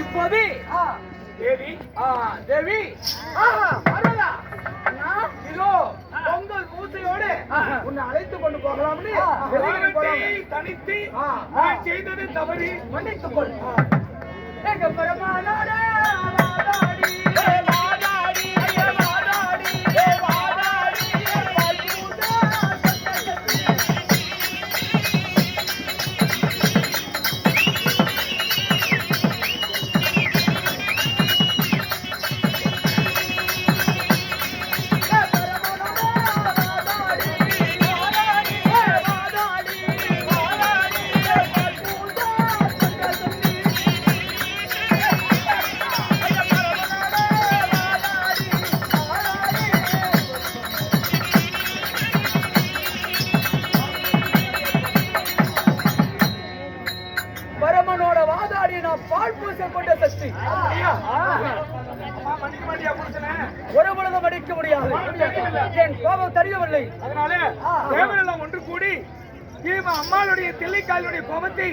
இப்போது தேவி தேவி இதோ பொங்கல் பூசையோடு உன்னை அழைத்துக் கொண்டு போகலாம்னு தனித்து நான் செய்தது தவறு மன்னித்துக் கொள். எங்க பெருமானாரே பால் பூசை கொண்ட சக்தி ஒரு பொழுதும் அடிக்க முடியாது. என் கோபம் தெரியவில்லை. அதனால தேவரெல்லாம் ஒன்று கூடி அம்மாளுடைய தில்லைக்காலுடைய கோபத்தை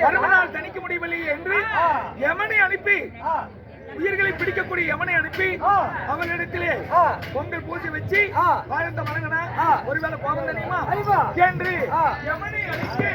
அறுபதால் தணிக்க முடியவில்லை என்று யமனை அனுப்பி உயிர்களை பிடிக்கக்கூடிய யமனை அனுப்பி அவர்களிடத்திலே பொங்கல் பூசி வச்சு வாழ்ந்த வணங்கின ஒருவேளை கோபம் தெரியுமா என்று யமனை அனுப்பி